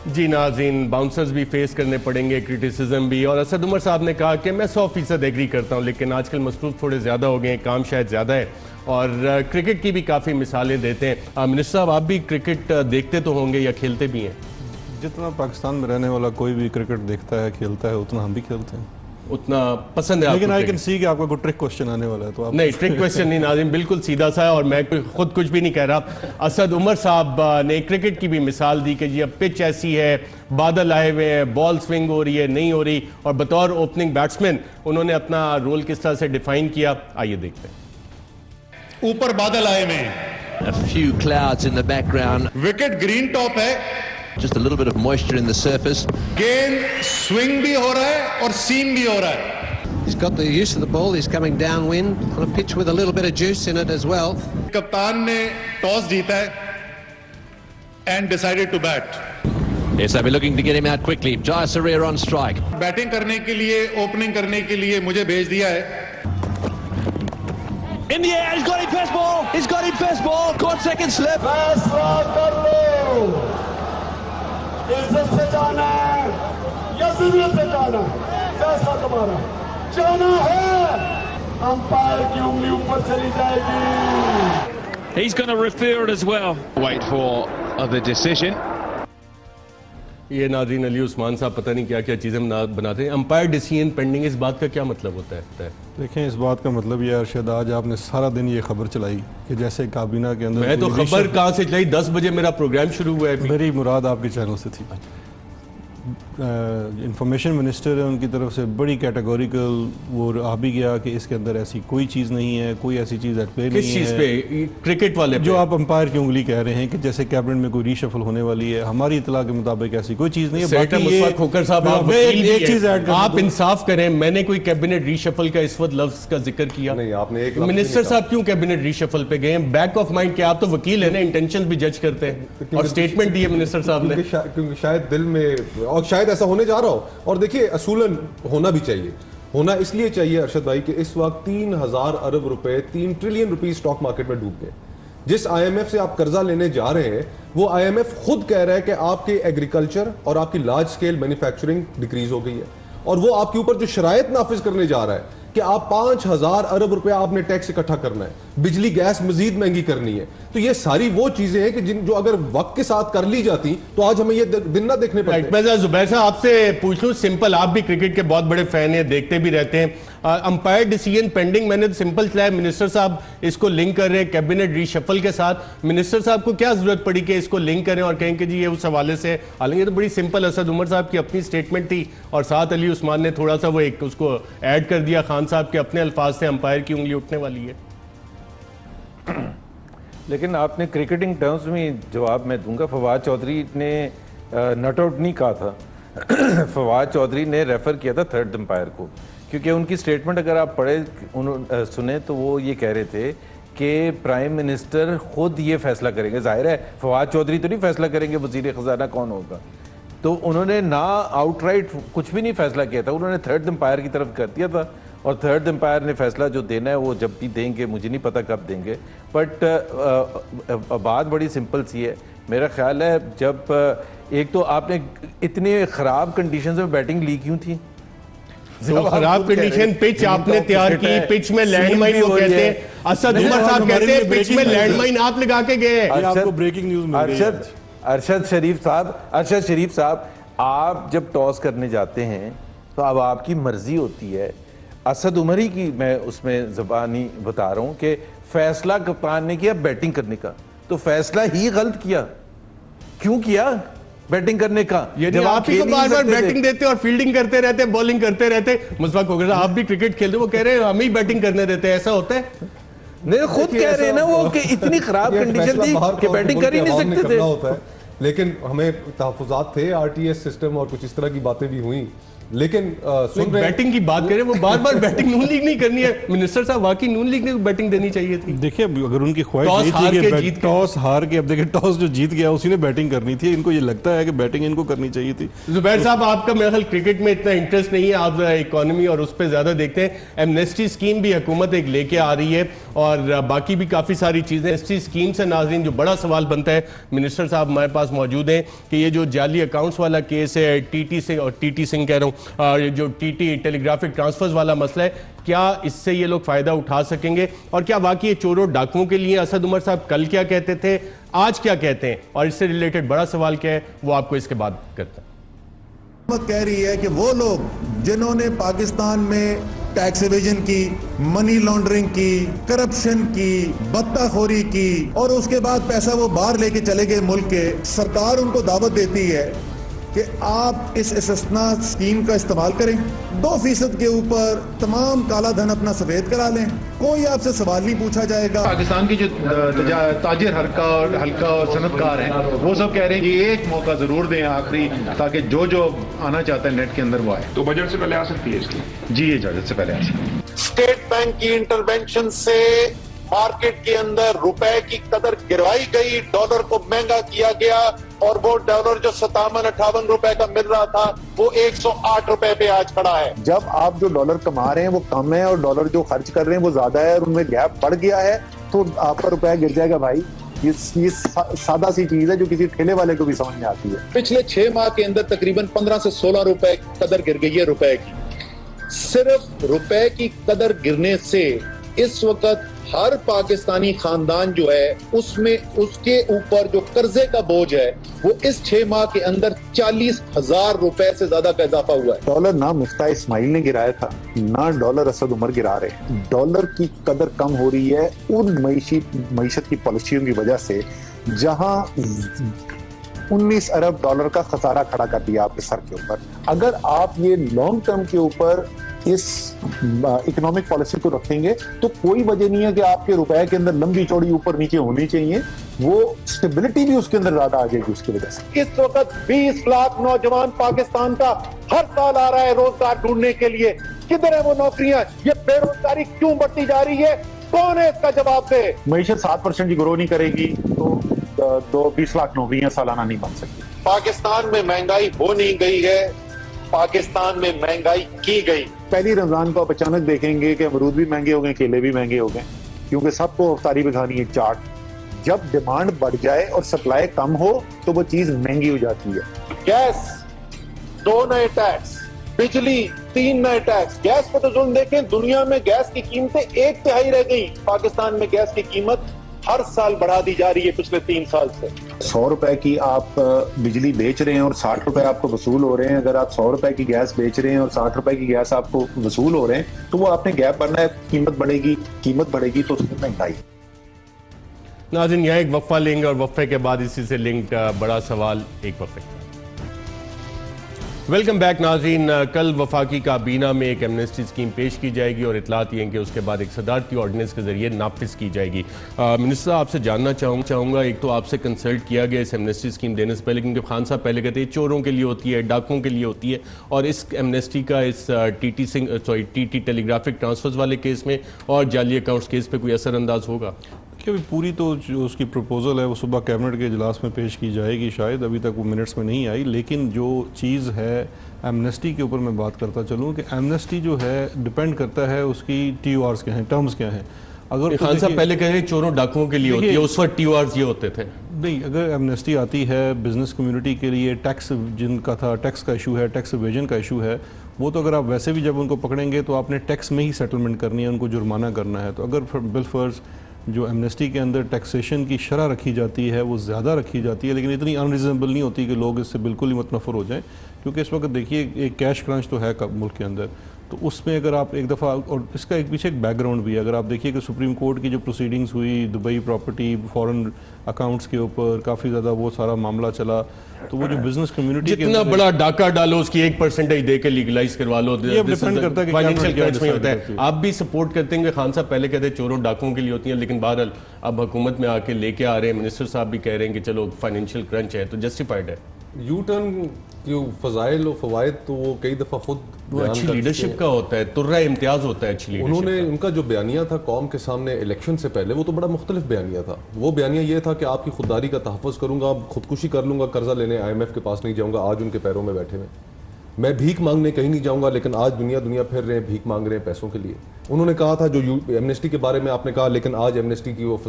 जी नाज़रीन, बाउंसर्स भी फेस करने पड़ेंगे, क्रिटिसिज्म भी। और असद उमर साहब ने कहा कि मैं 100% एग्री करता हूं, लेकिन आजकल मसरूफ थोड़े ज़्यादा हो गए हैं, काम शायद ज़्यादा है। और क्रिकेट की भी काफ़ी मिसालें देते हैं। मिनिस्टर साहब, आप भी क्रिकेट देखते तो होंगे या खेलते भी हैं? जितना पाकिस्तान में रहने वाला कोई भी क्रिकेट देखता है, खेलता है, उतना हम भी खेलते हैं, उतना पसंद है। लेकिन आई कैन सी कि आपका कोई ट्रिक क्वेश्चन आने वाला है, तो आप नहीं, ट्रिक क्वेश्चन नहीं नाज़रीन, बिल्कुल सीधा सा है और मैं खुद कुछ भी नहीं कह रहा। असद उमर साहब ने क्रिकेट की भी मिसाल दी कि जी अब पिच ऐसी है, बादल आए हुए हैं, बॉल स्विंग हो रही है, नहीं हो रही, और बतौर ओपनिंग बैट्समैन उन्होंने अपना रोल किस तरह से डिफाइन किया, आइए देखते हैं। ऊपर बादल आए हुए हैं, A few clouds in the background, wicket green top है, just a little bit of moisture in the surface. गेंद स्विंग भी हो रहा है और सीम भी हो रहा है। He's got the use of the ball, he's coming downwind on a pitch with a little bit of juice in it as well. कप्तान ने टॉस जीता है and decided to bat. Yes, they'll be looking to get him out quickly. Jai Sarir on strike. Batting करने के लिए, opening करने के लिए मुझे भेज दिया है। In the air, he's got him first ball. He's got him first ball. Caught second slip. फैसला कर लो, इज्जत से जाना है या जिल्लत से जाना है, फैसला तुम्हारा। जाना है, अंपायर की उंगली ऊपर चली जाएगी। He's going to refer it as well. Wait for the decision. ये नाज़रीन अली उस्मान साहब पता नहीं क्या क्या चीज़ें बनाते हैं। अंपायर डिसीजन पेंडिंग, इस बात का क्या मतलब होता है? देखें, इस बात का मतलब ये अरशद, आज आपने सारा दिन ये खबर चलाई कि जैसे काबीना के अंदर, मैं तो खबर कहाँ से चलाई, 10 बजे मेरा प्रोग्राम शुरू हुआ है। मेरी मुराद आपके चैनल से थी। इंफॉर्मेशन मिनिस्टर है, उनकी तरफ से बड़ी कैटेगोरिकल वो आ भी गया कि इसके अंदर ऐसी कोई चीज़ नहीं है, कोई ऐसी चीज़ एट प्ले नहीं है। किस चीज़ पे? क्रिकेट वाले जो आप अंपायर की उंगली कह रहे हैं कि जैसे कैबिनेट में कोई रीशफल होने वाली है, हमारी इतला के मुताबिक ऐसी कोई चीज़ नहीं है। बाकी ये खोकर साहब, आप एक चीज़ ऐड कर, आप इंसाफ करें, मैंने कोई कैबिनेट रीशफल का इस वक्त लफ्ज का जिक्र किया नहीं, आपने एक मिनिस्टर साहब क्यों कैबिनेट रीशफल पे गए? बैक ऑफ माइंड के आप तो वकील है ना, इंटेंशन भी जज करते हैं, और स्टेटमेंट दी है मिनिस्टर साहब ने, क्योंकि शायद दिल में, और शायद ऐसा होने जा रहा हो। और देखिए, असूलन होना भी चाहिए, होना इसलिए चाहिए अरशद भाई कि इस वक्त 3000 अरब रुपए, 3 ट्रिलियन रुपीस स्टॉक मार्केट में डूब गए। जिस आईएमएफ से आप कर्जा लेने जा रहे हैं, वो आईएमएफ खुद कह रहा है कि आपके एग्रीकल्चर और आपकी लार्ज स्केल मैन्युफैक्चरिंग डिक्रीज हो गई है, और वो आपके ऊपर जो शरायत नाफिज करने जा रहा है कि आप 5000 अरब रुपए आपने टैक्स इकट्ठा करना है, बिजली गैस मजीद महंगी करनी है। तो ये सारी वो चीजें हैं कि जो अगर वक्त के साथ कर ली जाती तो आज हमें ये दिन ना देखने पड़ते। मैं जुबैर साहब आपसे पूछ लूं सिंपल, आप भी क्रिकेट के बहुत बड़े फैन हैं, देखते भी रहते हैं, अंपायर डिसीजन पेंडिंग, मैंने तो सिंपल चलाया, मिनिस्टर साहब इसको लिंक कर रहे हैं कैबिनेट रीशफल के साथ। मिनिस्टर साहब को क्या जरूरत पड़ी कि इसको लिंक करें और कहें कि जी ये उस हवाले से? हालांकि ये तो बड़ी सिंपल असद उमर साहब की अपनी स्टेटमेंट थी और साथ अली उस्मान ने थोड़ा सा वो एक उसको ऐड कर दिया, खान साहब के अपने अल्फाज से अंपायर की उंगली उठने वाली है। लेकिन आपने क्रिकेटिंग टर्म्स में जवाब मैं दूंगा। फवाद चौधरी ने नट आउट नहीं कहा था फवाद चौधरी ने रेफर किया था थर्ड अंपायर को, क्योंकि उनकी स्टेटमेंट अगर आप पढ़े सुने तो वो ये कह रहे थे कि प्राइम मिनिस्टर खुद ये फैसला करेंगे। जाहिर है फवाद चौधरी तो नहीं फैसला करेंगे वजीर खजाना कौन होगा, तो उन्होंने ना आउटराइट कुछ भी नहीं फैसला किया था, उन्होंने थर्ड अंपायर की तरफ कर दिया था, और थर्ड अंपायर ने फैसला जो देना है वो जब भी देंगे, मुझे नहीं पता कब देंगे। बट बात बड़ी सिंपल सी है, मेरा ख्याल है जब एक तो आपने इतने ख़राब कंडीशन में बैटिंग ली क्यों थी? तो खराब कंडीशन पिच आपने तैयार की, पिच में लैंडमाइन वो कहते हैं, असद उमर साहब कहते हैं पिच में लैंडमाइन आप लगा के गए। आपको ब्रेकिंग न्यूज़ अरशद शरीफ साहब, आप जब टॉस करने जाते हैं तो अब आपकी मर्जी होती है। असद उमर ही की मैं उसमें ज़बानी बता रहा हूँ कि फैसला कप्तान ने किया बैटिंग करने का, तो फैसला ही गलत किया। क्यों किया बैटिंग करने का? ये आप ही को बार बार बैटिंग देते और फील्डिंग करते रहते, बॉलिंग करते रहते। मुस्तफा खोखर आप भी क्रिकेट खेलते, वो कह रहे हैं हम ही बैटिंग करने देते हैं, ऐसा होता है? नहीं, खुद कह रहे हैं ना वो कि इतनी खराब कंडीशन थी कि बैटिंग कर ही नहीं सकते थे। लेकिन हमें तहफ़्फ़ुज़ात थे, आरटीएस सिस्टम और कुछ इस तरह की बातें भी हुई लेकिन सुन रहे बैटिंग की बात करें, वो बार बार बैटिंग नून लीग नहीं करनी है। मिनिस्टर साहब वाकई नून लीग ने बैटिंग देनी चाहिए थी। देखिए अगर उनकी ख्वाहिश टॉस हार के अब देखिए टॉस जो जीत गया उसी ने बैटिंग करनी थी। इनको ये लगता है कि बैटिंग इनको करनी चाहिए थी। जुबैर साहब, आपका मेरे ख्याल क्रिकेट में इतना इंटरेस्ट नहीं है, आप इकोनॉमी और उस पर ज्यादा देखते हैं। एमनेस्टी स्कीम भी हुकूमत एक लेके आ रही है और बाकी भी काफी सारी चीजें। एमनेस्टी स्कीम से नाज़रीन जो बड़ा सवाल बनता है, मिनिस्टर साहब हमारे पास मौजूद हैं, कि ये जो जाली अकाउंट्स वाला केस है, टीटी सिंह कह रहा हूँ, जो टीटी टेलीग्राफिक ट्रांसफर्स वाला मसला है, क्या इससे ये लोग फायदा उठा सकेंगे और क्या वाकई ये चोरों डाकुओं के लिए? असद उमर साहब कल क्या कहते थे, आज क्या कहते हैं, और इससे रिलेटेड बड़ा सवाल क्या है, वो आपको इसके बाद करता है। हुकूमत कह रही है कि वो लोग जिन्होंने पाकिस्तान में टैक्स एवेजन की, मनी लॉन्ड्रिंग की, करप्शन की, बत्ताखोरी की और उसके बाद पैसा वो बाहर लेके चले गए मुल्क के, सरकार उनको दावत देती है कि आप इस इस्तिस्ना स्कीम का इस्तेमाल करें, 2% के ऊपर तमाम काला धन अपना सफेद करा लें, कोई आपसे सवाल नहीं पूछा जाएगा। पाकिस्तान की जो ताजिर हल्का और सनतकार हैं वो सब कह रहे हैं कि एक मौका जरूर दें आखिरी, ताकि जो जो आना चाहता है नेट के अंदर वो आए। तो बजट से पहले आ सकती है इसकी? जी, ये बजट से पहले आ सकती है। स्टेट बैंक की इंटरवेंशन से मार्केट के अंदर रुपए की कदर गिरवाई गई, डॉलर को महंगा किया गया और वो डॉलर जो 57-58 रुपए का मिल रहा था वो 108 रुपए पे आज खड़ा है। जब आप जो डॉलर कमा रहे हैं वो कम है और डॉलर जो खर्च कर रहे हैं वो ज्यादा है और उनमें गैप बढ़ गया है, तो आपका रुपया गिर जाएगा भाई। ये सादा सी चीज है जो किसी ठेले वाले को भी समझ में आती है। पिछले 6 माह के अंदर तकरीबन 15 से 16 रुपए कदर गिर गई है रुपए की। सिर्फ रुपए की कदर गिरने से इस वक्त हर पाकिस्तानी खानदान जो है उसमें उसके ऊपर जो कर्जे का बोझ है वो इस 6 माह के अंदर 40,000 रुपए से ज्यादा का इजाफा हुआ है। डॉलर ना मुफ्ता इस्माइल ने गिराया था, ना डॉलर असद उमर गिरा रहे। डॉलर की कदर कम हो रही है उन मईशत की पॉलिसियों की वजह से, जहां 19 अरब डॉलर का खसारा खड़ा कर दिया आपके सर के ऊपर। अगर आप ये लॉन्ग टर्म के ऊपर इस इकोनॉमिक पॉलिसी को रखेंगे तो कोई वजह नहीं है कि आपके रुपए के अंदर लंबी चौड़ी ऊपर नीचे होनी चाहिए, वो स्टेबिलिटी भी उसके अंदर ज्यादा आ जाएगी उसकी वजह से। इस वक्त 20 लाख नौजवान पाकिस्तान का हर साल आ रहा है रोजगार ढूंढने के लिए, किधर है वो नौकरियां? ये बेरोजगारी क्यों बढ़ती जा रही है? कौन है इसका जवाब दे? मईशत 7% की ग्रो नहीं करेगी तो 20 लाख नौकरियां सालाना नहीं बन सकती। पाकिस्तान में महंगाई हो नहीं गई है, पाकिस्तान में महंगाई की गई। पहली रमजान को आप अचानक देखेंगे कि अमरूद भी महंगे हो गए, केले भी महंगे हो गए, क्योंकि सबको अफ्तारी में खानी है चाट। जब डिमांड बढ़ जाए और सप्लाई कम हो तो वो चीज महंगी हो जाती है। गैस 2 नए टैक्स, बिजली 3 नए टैक्स। गैस पे तो जुल्म देखें, दुनिया में गैस की कीमतें 1/3 रह गई, पाकिस्तान में गैस की कीमत हर साल बढ़ा दी जा रही है पिछले 3 साल से। 100 रुपए की आप बिजली बेच रहे हैं और 60 रुपए आपको वसूल हो रहे हैं। अगर आप 100 रुपए की गैस बेच रहे हैं और 60 रुपए की गैस आपको वसूल हो रहे हैं तो वो आपने गैप बढ़ना है, कीमत बढ़ेगी तो उसमें महंगाई। नाज़रीन, यहाँ एक वक्फा लेंगे और वक्फे के बाद इसी से लिंक्ड बड़ा सवाल एक वक्फे। वेलकम बैक नाज़रीन। कल वफाकी काबीना में एक एमनेस्टी स्कीम पेश की जाएगी और इतलात ये हैं कि उसके बाद एक सदारती ऑर्डिनेंस के जरिए नाफिज की जाएगी। मिनिस्टर आपसे जानना चाहूँगा, एक तो आपसे कंसल्ट किया गया इस एमनेस्टी स्कीम देने से पहले, क्योंकि खान साहब पहले कहते हैं चोरों के लिए होती है, डाकुओं के लिए होती है, और इस एमनेस्टी का इस टीटी टेलीग्राफिक ट्रांसफर्स वाले केस में और जाली अकाउंट्स केस पे कोई असरअंदाज होगा? कि अभी पूरी तो जो उसकी प्रपोज़ल है वो सुबह कैबिनेट के इजलास में पेश की जाएगी, शायद अभी तक वो मिनट्स में नहीं आई। लेकिन जो चीज़ है एमनेस्टी के ऊपर मैं बात करता चलूँ कि एमनेस्टी जो है डिपेंड करता है उसकी TORs क्या हैं, टर्म्स क्या हैं। अगर खान साहब पहले कह रहे चोरों डाकुओं के लिए होती है, उस वक्त TORs ये होते थे। नहीं, अगर एमनेस्टी आती है बिजनेस कम्युनिटी के लिए, टैक्स जिनका था, टैक्स का इशू है, टैक्स इवेजन का इशू है, वो तो अगर आप वैसे भी जब उनको पकड़ेंगे तो आपने टैक्स में ही सेटलमेंट करनी है, उनको जुर्माना करना है। तो अगर बिलफर्ज जो एमनेस्टी के अंदर टैक्सेशन की शरह रखी जाती है वो ज़्यादा रखी जाती है, लेकिन इतनी अनरीजनेबल नहीं होती कि लोग इससे बिल्कुल ही मतनफ़र हो जाएं, क्योंकि इस वक्त देखिए एक कैश क्रंच तो है मुल्क के अंदर। तो उसमें अगर आप एक दफ़ा, और इसका एक पीछे एक बैकग्राउंड भी है, अगर आप देखिए कि सुप्रीम कोर्ट की जो प्रोसीडिंग्स हुई दुबई प्रॉपर्टी फॉरेन अकाउंट्स के ऊपर, काफ़ी ज़्यादा वो सारा मामला चला, तो वो जो बिजनेस कम्युनिटी जितना बड़ा डाका डालो उसकी 1% दे के लीगलाइज करवा लो, डिपेंड करता है कि फाइनेंशियल क्रंच में होता है। आप भी सपोर्ट करते हैं? खान साहब पहले कहते हैं चोरों डाकुओं के लिए होती हैं, लेकिन बहरहाल अब हुकूमत में आके लेके आ रहे हैं, मिनिस्टर साहब भी कह रहे हैं कि चलो फाइनेंशियल क्रंच है तो जस्टिफाइड है। यू टर्न की फजाइल और फवायद तो वो कई दफ़ा खुद वो अच्छी लीडरशिप का होता है, तुर्रा इम्तियाज होता है अच्छी लीडरशिप। उन्होंने उनका जो बयानिया था कौम के सामने इलेक्शन से पहले, वो तो बड़ा मुख्तलिफ बयानिया था। वो बयानिया ये था कि आपकी खुददारी का तहफ़्फ़ुज़ करूंगा, खुदकुशी कर लूंगा, कर्जा लेने IMF के पास नहीं जाऊंगा। आज उनके पैरों में बैठे हुए, मैं भीख मांगने कहीं नहीं जाऊंगा, लेकिन आज दुनिया फिर रहे हैं, भीख मांग रहे हैं पैसों के लिए। उन्होंने कहा था जो एमनेस्टी के बारे में आपने कहा, लेकिन आज एमनेस्टी की वो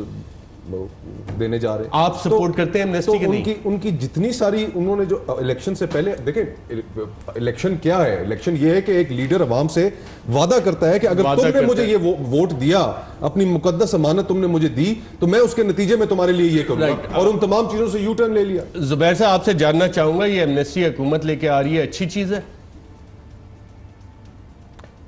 देने जा रहे हैं। आप सपोर्ट करते हैं एमनेस्टी के? नहीं, उनकी जितनी सारी उन्होंने जो इलेक्शन से पहले, देखें इलेक्शन क्या है, इलेक्शन ये है कि एक लीडर अवाम से वादा करता है कि अगर तुमने मुझे ये वोट दिया, अपनी मुकद्दस अमानत तुमने मुझे दी, तो मैं उसके नतीजे में तुम्हारे लिए ये करूंगा। और उन तमाम चीजों से यू टर्न ले लिया। जुबैर साहब, आपसे जानना चाहूंगा, ये एमनेस्टी हुकूमत लेके आ रही है, अच्छी चीज है?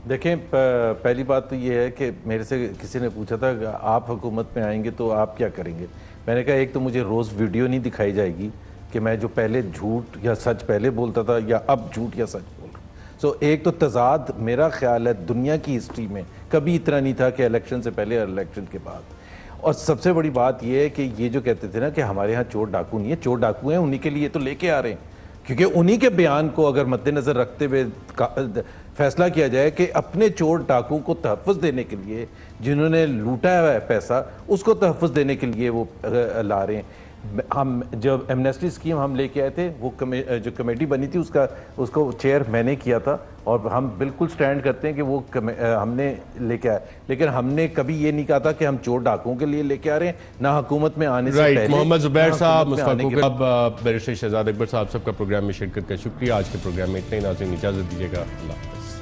देखें, पहली बात तो ये है कि मेरे से किसी ने पूछा था कि आप हुकूमत में आएंगे तो आप क्या करेंगे। मैंने कहा एक तो मुझे रोज़ वीडियो नहीं दिखाई जाएगी कि मैं जो पहले झूठ या सच पहले बोलता था या अब झूठ या सच बोल रहा हूँ। सो एक तो तजाद मेरा ख्याल है दुनिया की हिस्ट्री में कभी इतना नहीं था कि इलेक्शन से पहले और इलेक्शन के बाद। और सबसे बड़ी बात यह है कि ये जो कहते थे ना कि हमारे यहाँ चोर डाकू नहीं है, चोर डाकू हैं, उन्हीं के लिए तो लेके आ रहे हैं। क्योंकि उन्हीं के बयान को अगर मद्देनजर रखते हुए फैसला किया जाए कि अपने चोर डाकू को तहफ़्फ़ुज़ देने के लिए, जिन्होंने लूटा है पैसा, उसको तहफ़्फ़ुज़ देने के लिए वो ला रहे हैं। हम जब एमनेस्टी स्कीम हम लेके आए थे, वो जो कमेटी बनी थी उसको चेयर मैंने किया था, और हम बिल्कुल स्टैंड करते हैं कि वो हमने लेके आए। लेकिन हमने कभी ये नहीं कहा था कि हम चोर डाकुओं के लिए लेके आ रहे हैं, ना हुकूमत में आने से पहले। मोहम्मद जुबैर साहब, मुस्तफा बैरिस्टर शहजाद अकबर साहब, सबका प्रोग्राम में शिरकत का शुक्रिया। आज के प्रोग्राम में इतना ही। नाज़रीन, इजाज़त दीजिएगा। अल्लाह हाफ़िज़।